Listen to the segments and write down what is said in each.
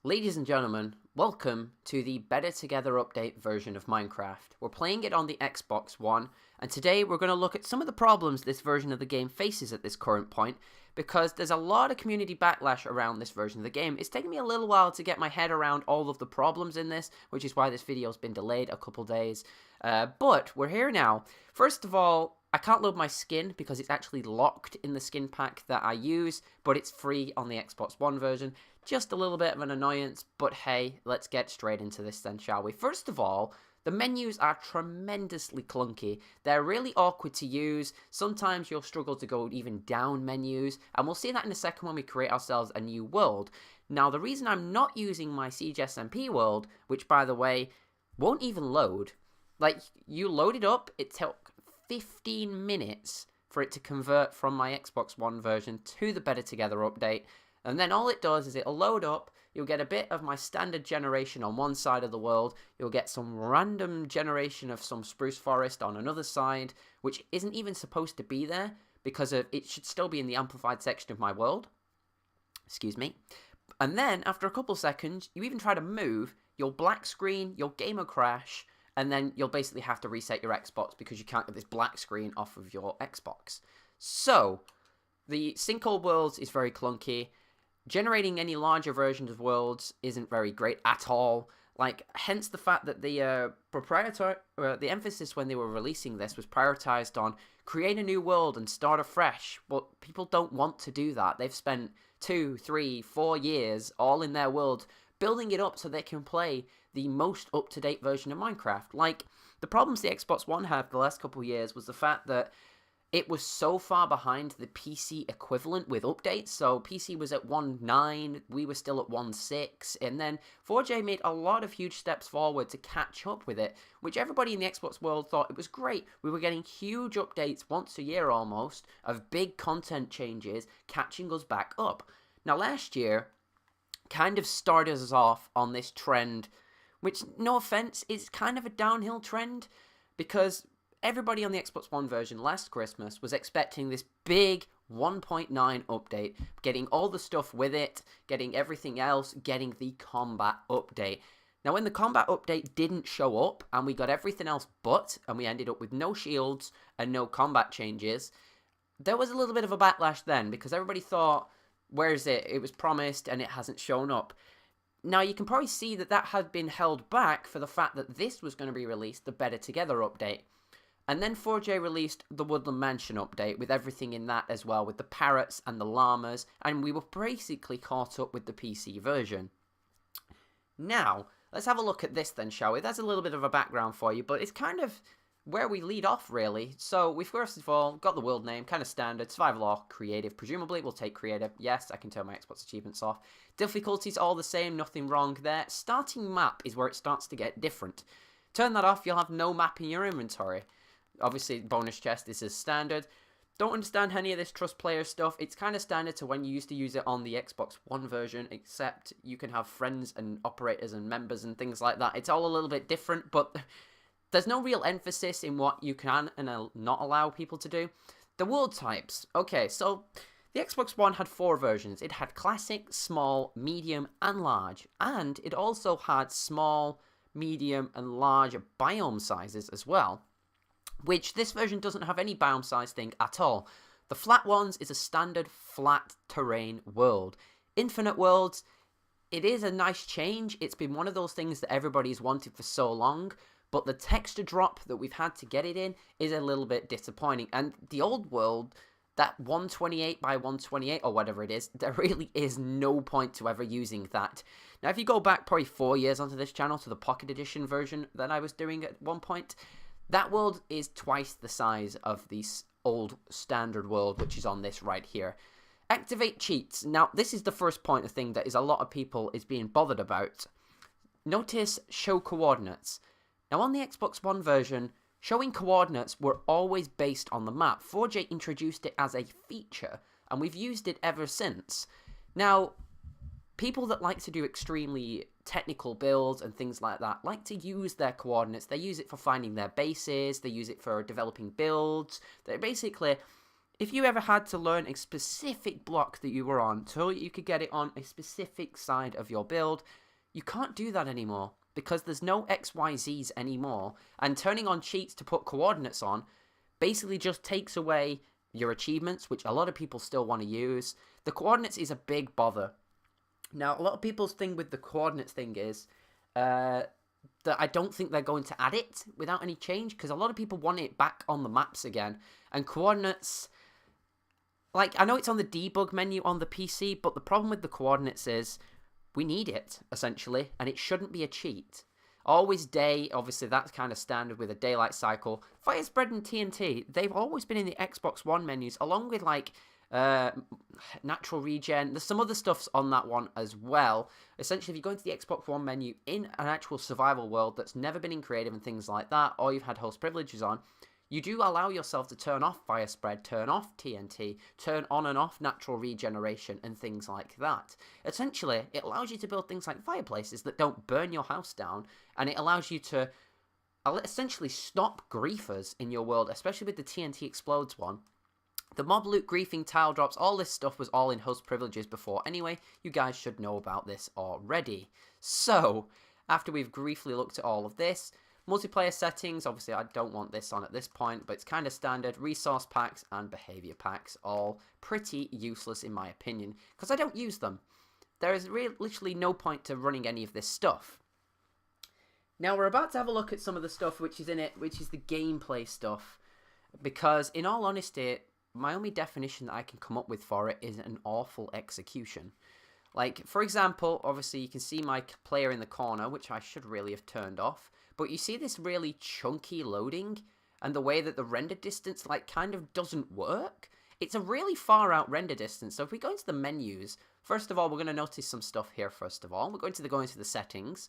Ladies and gentlemen, welcome to the Better Together Update version of Minecraft. We're playing it on the Xbox One, and today we're going to look at some of the problems this version of the game faces at this current point, because there's a lot of community backlash around this version of the game. It's taken me a little while to get my head around all of the problems in this, which is why this video's been delayed a couple days, but we're here now. First of all, I can't load my skin because it's actually locked in the skin pack that I use, but it's free on the Xbox One version. Just a little bit of an annoyance, but hey, let's get straight into this then, shall we? First of all, the menus are tremendously clunky. They're really awkward to use. Sometimes you'll struggle to go even down menus, and we'll see that in a second when we create ourselves a new world. Now, the reason I'm not using my Siege SMP world, which by the way, won't even load, like, you load it up, it took 15 minutes for it to convert from my Xbox One version to the Better Together update. And then all it does is it'll load up, you'll get a bit of my standard generation on one side of the world, you'll get some random generation of some spruce forest on another side, which isn't even supposed to be there, because it should still be in the amplified section of my world. Excuse me. And then, after a couple seconds, you even try to move, you'll black screen, your game will crash, and then you'll basically have to reset your Xbox because you can't get this black screen off of your Xbox. So, the sinkhole worlds is very clunky. Generating any larger versions of worlds isn't very great at all. Like, hence the fact that the the emphasis when they were releasing this was prioritized on create a new world and start afresh. But people don't want to do that. They've spent 2, 3, 4 years all in their world building it up so they can play the most up-to-date version of Minecraft. Like, the problems the Xbox One had the last couple of years was the fact that it was so far behind the PC equivalent with updates. So PC was at 1.9, we were still at 1.6, and then 4J made a lot of huge steps forward to catch up with it, which everybody in the Xbox world thought it was great. We were getting huge updates once a year almost, of big content changes, catching us back up. Now last year kind of started us off on this trend, which, no offense, is kind of a downhill trend, because everybody on the Xbox One version last Christmas was expecting this big 1.9 update, getting all the stuff with it, getting everything else, getting the combat update. Now, when the combat update didn't show up, and we got everything else but, and we ended up with no shields and no combat changes, there was a little bit of a backlash then, because everybody thought, where is it? It was promised and it hasn't shown up. Now, you can probably see that that had been held back for the fact that this was going to be released, the Better Together update. And then 4J released the Woodland Mansion update with everything in that as well, with the parrots and the llamas, and we were basically caught up with the PC version. Now, let's have a look at this then, shall we? That's a little bit of a background for you, but it's kind of where we lead off, really. So, we first of all got the world name, kind of standard, survival or creative. Presumably, we'll take creative. Yes, I can turn my Xbox achievements off. Difficulties all the same, nothing wrong there. Starting map is where it starts to get different. Turn that off, you'll have no map in your inventory. Obviously, bonus chest, this is standard. Don't understand any of this trust player stuff. It's kind of standard to when you used to use it on the Xbox One version, except you can have friends and operators and members and things like that. It's all a little bit different, but there's no real emphasis in what you can and not allow people to do. The world types. Okay, so the Xbox One had 4 versions. It had classic, small, medium, and large. And it also had small, medium, and large biome sizes as well, which this version doesn't have any biome size thing at all. The flat ones is a standard flat terrain world. Infinite worlds, it is a nice change. It's been one of those things that everybody's wanted for so long, but the texture drop that we've had to get it in is a little bit disappointing. And the old world, that 128 by 128 or whatever it is, there really is no point to ever using that. Now, if you go back probably 4 years onto this channel to the Pocket Edition version that I was doing at one point, that world is twice the size of the old standard world, which is on this right here. Activate cheats. Now, this is the first point of thing that is a lot of people is being bothered about. Notice show coordinates. Now, on the Xbox One version, showing coordinates were always based on the map. 4J introduced it as a feature, and we've used it ever since. Now, people that like to do extremely technical builds and things like that like to use their coordinates. They use it for finding their bases, they use it for developing builds. They basically, if you ever had to learn a specific block that you were on so you could get it on a specific side of your build, you can't do that anymore because there's no XYZs anymore. And turning on cheats to put coordinates on basically just takes away your achievements, which a lot of people still want to use. The coordinates is a big bother. Now, a lot of people's thing with the coordinates thing is that I don't think they're going to add it without any change, because a lot of people want it back on the maps again. And coordinates, like, I know it's on the debug menu on the PC, but the problem with the coordinates is we need it, essentially, and it shouldn't be a cheat. Always day, obviously that's kind of standard with a daylight cycle. Fire spread and TNT, they've always been in the Xbox One menus, along with, like, natural regen. There's some other stuffs on that one as well. Essentially, if you go into the Xbox One menu in an actual survival world that's never been in creative and things like that, or you've had host privileges on, you do allow yourself to turn off fire spread, turn off TNT, turn on and off natural regeneration and things like that. Essentially, it allows you to build things like fireplaces that don't burn your house down, and it allows you to essentially stop griefers in your world, especially with the TNT explodes one. The mob loot, griefing, tile drops, all this stuff was all in host privileges before anyway. You guys should know about this already. So, after we've briefly looked at all of this, multiplayer settings, obviously I don't want this on at this point, but it's kind of standard. Resource packs and behavior packs, all pretty useless in my opinion, because I don't use them. There is literally no point to running any of this stuff. Now we're about to have a look at some of the stuff which is in it, which is the gameplay stuff, because in all honesty, my only definition that I can come up with for it is an awful execution. Like, for example, obviously you can see my player in the corner, which I should really have turned off, but you see this really chunky loading, and the way that the render distance, like, kind of doesn't work. It's a really far out render distance, so if we go into the menus, first of all, we're going to notice some stuff here, first of all. We're going to go into the settings.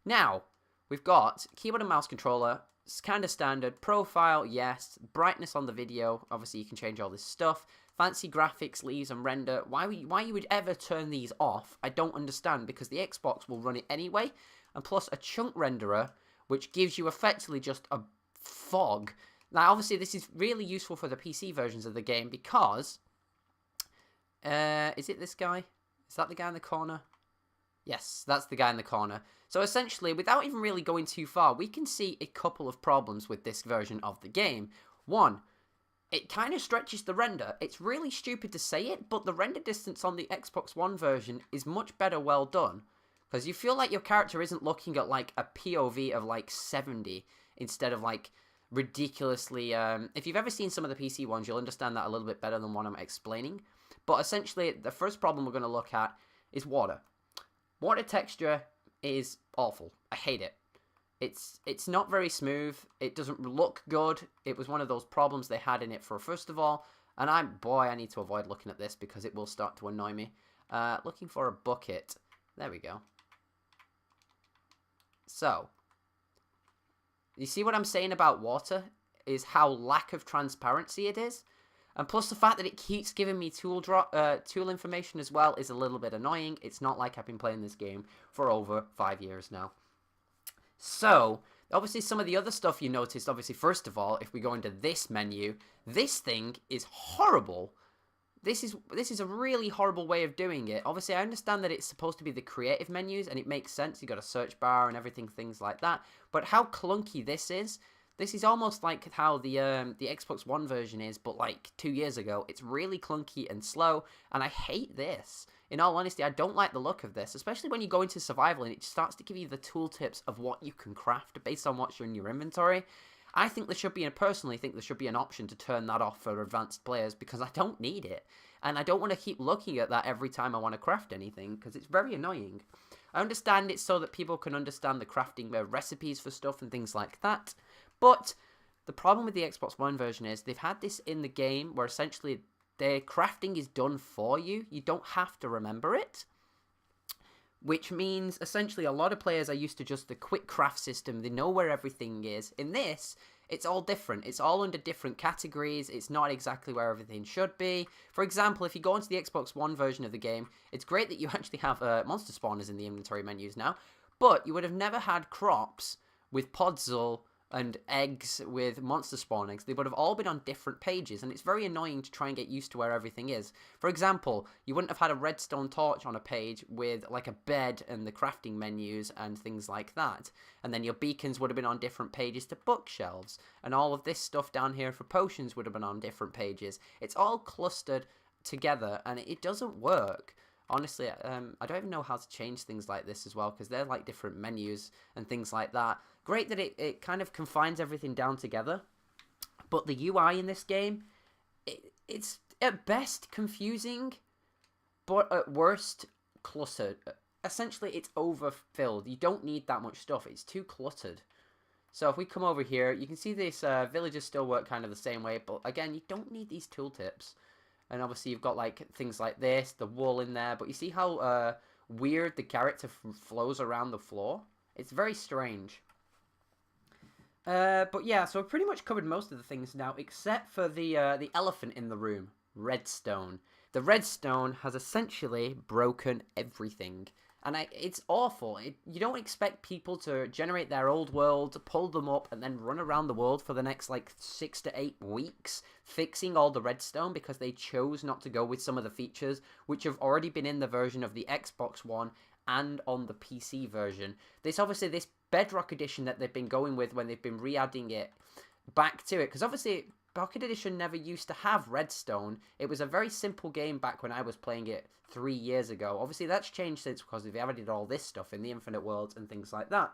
Now, we've got keyboard and mouse controller. It's kind of standard. Profile, yes. Brightness on the video. Obviously, you can change all this stuff. Fancy graphics, leaves, and render. Why you would ever turn these off, I don't understand, because the Xbox will run it anyway. And plus, a chunk renderer, which gives you effectively just a fog. Now, obviously, this is really useful for the PC versions of the game because... is it this guy? Is that the guy in the corner? Yes, that's the guy in the corner. So essentially, without even really going too far, we can see a couple of problems with this version of the game. One, it kind of stretches the render. It's really stupid to say it, but the render distance on the Xbox One version is much better well done. Because you feel like your character isn't looking at like a POV of like 70 instead of like ridiculously... if you've ever seen some of the PC ones, you'll understand that a little bit better than what I'm explaining. But essentially, the first problem we're going to look at is water. Water texture is awful. I hate it. It's not very smooth. It doesn't look good. It was one of those problems they had in it for first of all. And I need to avoid looking at this because it will start to annoy me. Looking for a bucket. There we go. So, you see what I'm saying about water? Is how lack of transparency it is. And plus the fact that it keeps giving me tool information as well is a little bit annoying. It's not like I've been playing this game for over 5 years now. So, obviously some of the other stuff you noticed, obviously first of all, if we go into this menu, this thing is horrible. This is a really horrible way of doing it. Obviously, I understand that it's supposed to be the creative menus, and it makes sense. You got a search bar and everything, things like that. But how clunky this is almost like how the Xbox One version is, but like 2 years ago. It's really clunky and slow, and I hate this. In all honesty, I don't like the look of this, especially when you go into survival and it starts to give you the tooltips of what you can craft based on what's in your inventory. I think there should be, and personally think there should be an option to turn that off for advanced players because I don't need it. And I don't want to keep looking at that every time I want to craft anything because it's very annoying. I understand it's so that people can understand the crafting recipes for stuff and things like that. But the problem with the Xbox One version is they've had this in the game where essentially the crafting is done for you. You don't have to remember it. Which means, essentially, a lot of players are used to just the quick craft system. They know where everything is. In this, it's all different. It's all under different categories. It's not exactly where everything should be. For example, if you go into the Xbox One version of the game, it's great that you actually have monster spawners in the inventory menus now, but you would have never had crops with Podzol and eggs with monster spawn eggs, they would have all been on different pages, and it's very annoying to try and get used to where everything is. For example, you wouldn't have had a redstone torch on a page with like a bed and the crafting menus and things like that, and then your beacons would have been on different pages to bookshelves, and all of this stuff down here for potions would have been on different pages. It's all clustered together, and it doesn't work. Honestly, I don't even know how to change things like this as well, because they're like different menus and things like that. Great that it kind of confines everything down together, but the UI in this game, it's at best confusing, but at worst cluttered. Essentially, it's overfilled. You don't need that much stuff. It's too cluttered. So if we come over here, you can see this villagers still work kind of the same way, but again, you don't need these tooltips. And obviously you've got like things like this, the wool in there. But you see how weird the character flows around the floor? It's very strange. But yeah, so I've pretty much covered most of the things now, except for the elephant in the room, redstone. The redstone has essentially broken everything. And it's awful. You don't expect people to generate their old world, pull them up, and then run around the world for the next, like, 6 to 8 weeks fixing all the redstone because they chose not to go with some of the features which have already been in the version of the Xbox One and on the PC version. This Bedrock Edition that they've been going with when they've been re-adding it back to it, because obviously Pocket Edition never used to have redstone. It was a very simple game back when I was playing it 3 years ago. Obviously that's changed since, because they've added all this stuff in the Infinite Worlds and things like that.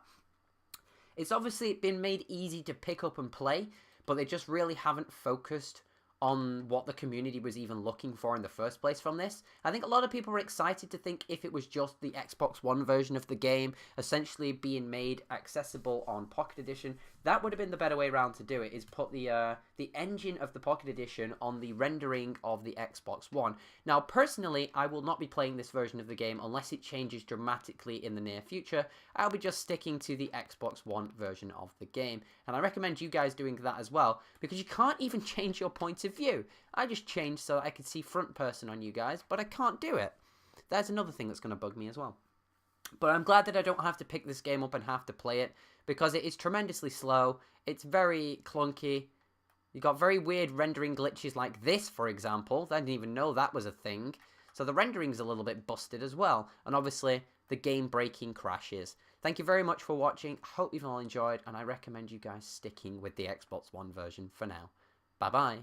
It's obviously been made easy to pick up and play, but they just really haven't focused on what the community was even looking for in the first place from this. I think a lot of people were excited to think if it was just the Xbox One version of the game essentially being made accessible on Pocket Edition, that would have been the better way around to do it, is put the engine of the Pocket Edition on the rendering of the Xbox One. Now, personally, I will not be playing this version of the game unless it changes dramatically in the near future. I'll be just sticking to the Xbox One version of the game, and I recommend you guys doing that as well, because you can't even change your point of view. I just changed so that I could see front person on you guys, but I can't do it. That's another thing that's going to bug me as well. But I'm glad that I don't have to pick this game up and have to play it, because it is tremendously slow. It's very clunky. You got very weird rendering glitches like this, for example. I didn't even know that was a thing. So the rendering's a little bit busted as well. And obviously, the game-breaking crashes. Thank you very much for watching. Hope you've all enjoyed, and I recommend you guys sticking with the Xbox One version for now. Bye-bye.